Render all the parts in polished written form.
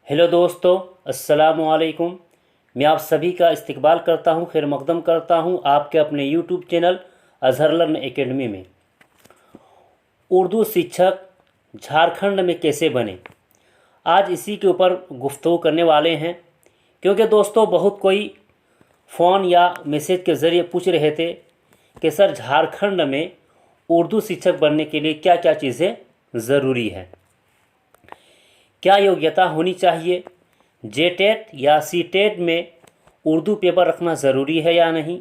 Hello दोस्तों, अस्सलाम वालेकुम। मैं आप सभी का इस्तकबाल करता हूं, खैर मकदम करता हूं आपके अपने YouTube channel Azhar learn academy में। उर्दू शिक्षक झारखंड में कैसे बने, आज इसी के ऊपर गुफ्तगू करने वाले हैं। क्योंकि दोस्तों बहुत कोई फ़ोन या मैसेज के ज़रिए पूछ रहे थे कि सर झारखंड में उर्दू शिक्षक बनने के लिए क्या क्या चीज़ें ज़रूरी है, क्या योग्यता होनी चाहिए, जेटेट या सीटेट में उर्दू पेपर रखना ज़रूरी है या नहीं,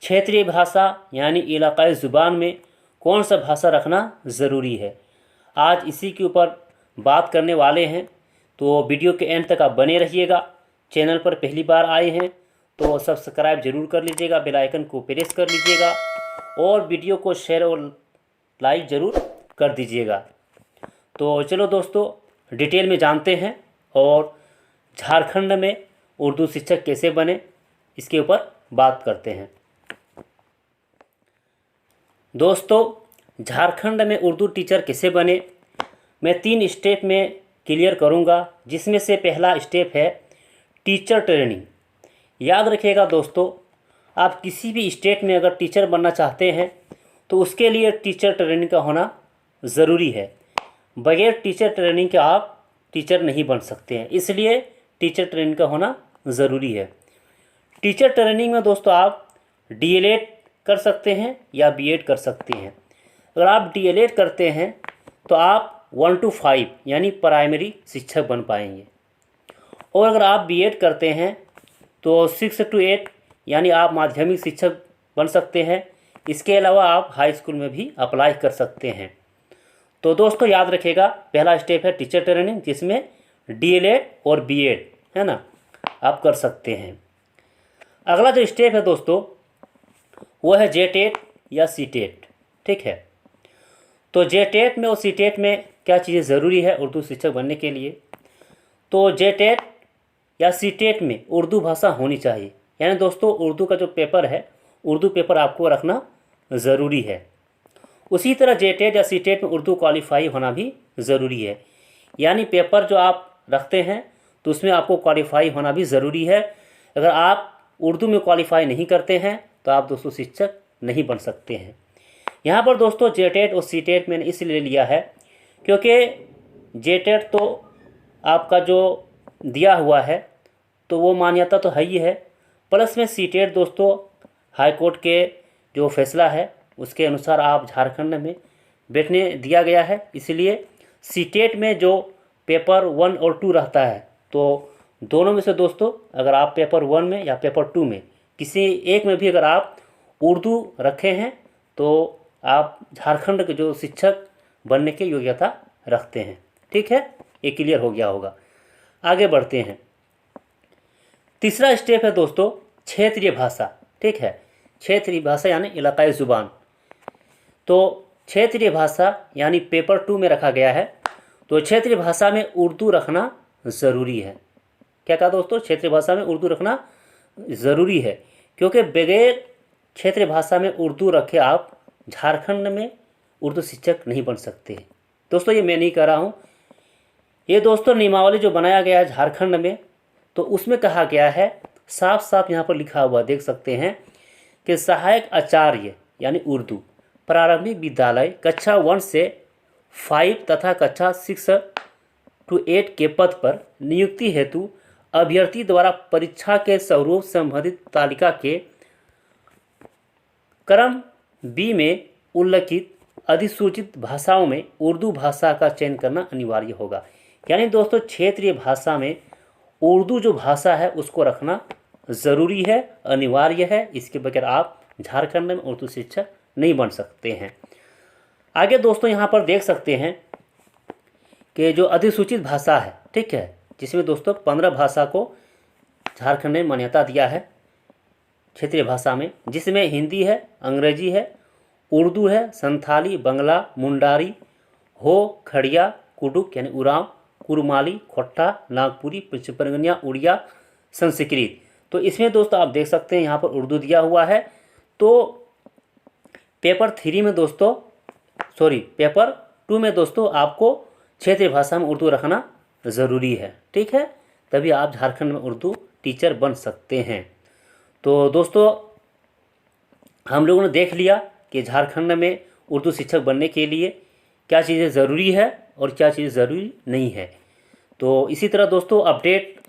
क्षेत्रीय भाषा यानी इलाकाई ज़ुबान में कौन सा भाषा रखना ज़रूरी है। आज इसी के ऊपर बात करने वाले हैं, तो वीडियो के एंड तक आप बने रहिएगा। चैनल पर पहली बार आए हैं तो सब्सक्राइब ज़रूर कर लीजिएगा, बेल आइकन को प्रेस कर लीजिएगा और वीडियो को शेयर और लाइक ज़रूर कर दीजिएगा। तो चलो दोस्तों डिटेल में जानते हैं और झारखंड में उर्दू शिक्षक कैसे बने इसके ऊपर बात करते हैं। दोस्तों झारखंड में उर्दू टीचर कैसे बने, मैं 3 स्टेप में क्लियर करूंगा, जिसमें से पहला स्टेप है टीचर ट्रेनिंग। याद रखिएगा दोस्तों, आप किसी भी स्टेट में अगर टीचर बनना चाहते हैं तो उसके लिए टीचर ट्रेनिंग का होना ज़रूरी है। बगैर टीचर ट्रेनिंग के आप टीचर नहीं बन सकते हैं, इसलिए टीचर ट्रेनिंग का होना ज़रूरी है। टीचर ट्रेनिंग में दोस्तों आप डीएलएड कर सकते हैं या बीएड कर सकते हैं। अगर आप डीएलएड करते हैं तो आप 1 to 5 यानी प्राइमरी शिक्षक बन पाएंगे, और अगर आप बीएड करते हैं तो 6 to 8 यानी आप माध्यमिक शिक्षक बन सकते हैं। इसके अलावा आप हाई स्कूल में भी अप्लाई कर सकते हैं। तो दोस्तों याद रखिएगा, पहला स्टेप है टीचर ट्रेनिंग, जिसमें डीएलएड और बीएड है ना आप कर सकते हैं। अगला जो स्टेप है दोस्तों वो है जेटेट या सीटेट। ठीक है, तो जेटेट में और सीटेट में क्या चीज़ें ज़रूरी है उर्दू शिक्षक बनने के लिए। तो जेटेट या सीटेट में उर्दू भाषा होनी चाहिए, यानी दोस्तों उर्दू का जो पेपर है, उर्दू पेपर आपको रखना ज़रूरी है। उसी तरह जेटेट या सीटेट में उर्दू क्वालिफाई होना भी ज़रूरी है, यानी पेपर जो आप रखते हैं तो उसमें आपको क्वालिफाई होना भी ज़रूरी है। अगर आप उर्दू में क्वालिफाई नहीं करते हैं तो आप दोस्तों शिक्षक नहीं बन सकते हैं। यहाँ पर दोस्तों जेटेट और सीटेट मैंने इसलिए लिया है क्योंकि जेटेट तो आपका जो दिया हुआ है तो वो मान्यता तो है ही है, प्लस में सीटेट दोस्तों हाई कोर्ट के जो फैसला है उसके अनुसार आप झारखंड में बैठने दिया गया है। इसलिए सीटेट में जो पेपर 1 और 2 रहता है, तो दोनों में से दोस्तों अगर आप पेपर 1 में या पेपर 2 में किसी एक में भी अगर आप उर्दू रखे हैं तो आप झारखंड के जो शिक्षक बनने की योग्यता रखते हैं। ठीक है, ये क्लियर हो गया होगा। आगे बढ़ते हैं। तीसरा स्टेप है दोस्तों क्षेत्रीय भाषा। ठीक है, क्षेत्रीय भाषा यानी इलाकाई ज़ुबान। तो क्षेत्रीय भाषा यानी पेपर 2 में रखा गया है, तो क्षेत्रीय भाषा में उर्दू रखना ज़रूरी है। क्या कहा दोस्तों, क्षेत्रीय भाषा में उर्दू रखना ज़रूरी है, क्योंकि बगैर क्षेत्रीय भाषा में उर्दू रखे आप झारखंड में उर्दू शिक्षक नहीं बन सकते। दोस्तों ये मैं नहीं कह रहा हूँ, ये दोस्तों नियमावली जो बनाया गया है झारखंड में, तो उसमें कहा गया है, साफ साफ यहाँ पर लिखा हुआ देख सकते हैं कि सहायक आचार्य यानी उर्दू प्रारंभिक विद्यालय कक्षा 1 से 5 तथा कक्षा 6 to 8 के पद पर नियुक्ति हेतु अभ्यर्थी द्वारा परीक्षा के स्वरूप संबंधित तालिका के क्रम बी में उल्लिखित अधिसूचित भाषाओं में उर्दू भाषा का चयन करना अनिवार्य होगा। यानी दोस्तों क्षेत्रीय भाषा में उर्दू जो भाषा है उसको रखना ज़रूरी है, अनिवार्य है। इसके बगैर आप झारखंड में उर्दू शिक्षक नहीं बन सकते हैं। आगे दोस्तों यहाँ पर देख सकते हैं कि जो अधिसूचित भाषा है, ठीक है, जिसमें दोस्तों 15 भाषा को झारखंड ने मान्यता दिया है क्षेत्रीय भाषा में, जिसमें हिंदी है, अंग्रेजी है, उर्दू है, संथाली, बंगला, मुंडारी, हो, खड़िया, कुडुक यानी उरांव, कुरमाली, खोट्टा, नागपुरी, पंचपरगनिया, उड़िया, संस्कृत। तो इसमें दोस्तों आप देख सकते हैं यहाँ पर उर्दू दिया हुआ है। तो पेपर 3 में दोस्तों पेपर 2 में दोस्तों आपको क्षेत्रीय भाषा में उर्दू रखना ज़रूरी है। ठीक। ठीक है, तभी आप झारखंड में उर्दू टीचर बन सकते हैं। तो दोस्तों, हम लोगों ने देख लिया कि झारखंड में उर्दू शिक्षक बनने के लिए क्या चीज़ें ज़रूरी है और क्या चीज़ें ज़रूरी नहीं है। तो इसी तरह दोस्तों अपडेट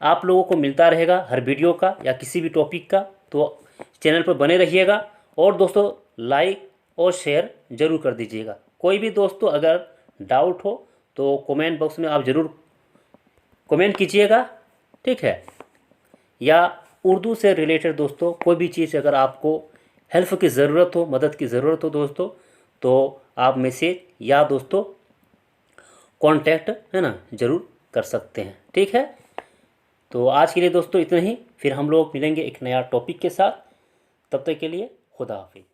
आप लोगों को मिलता रहेगा हर वीडियो का या किसी भी टॉपिक का, तो चैनल पर बने रहिएगा। और दोस्तों लाइक और शेयर ज़रूर कर दीजिएगा। कोई भी दोस्तों अगर डाउट हो तो कमेंट बॉक्स में आप ज़रूर कमेंट कीजिएगा, ठीक है। या उर्दू से रिलेटेड दोस्तों कोई भी चीज़ अगर आपको हेल्प की ज़रूरत हो, मदद की ज़रूरत हो दोस्तों, तो आप मैसेज या दोस्तों कांटेक्ट है ना ज़रूर कर सकते हैं, ठीक है। तो आज के लिए दोस्तों इतना ही, फिर हम लोग मिलेंगे एक नया टॉपिक के साथ। तब तक के लिए खुदा हाफिज़।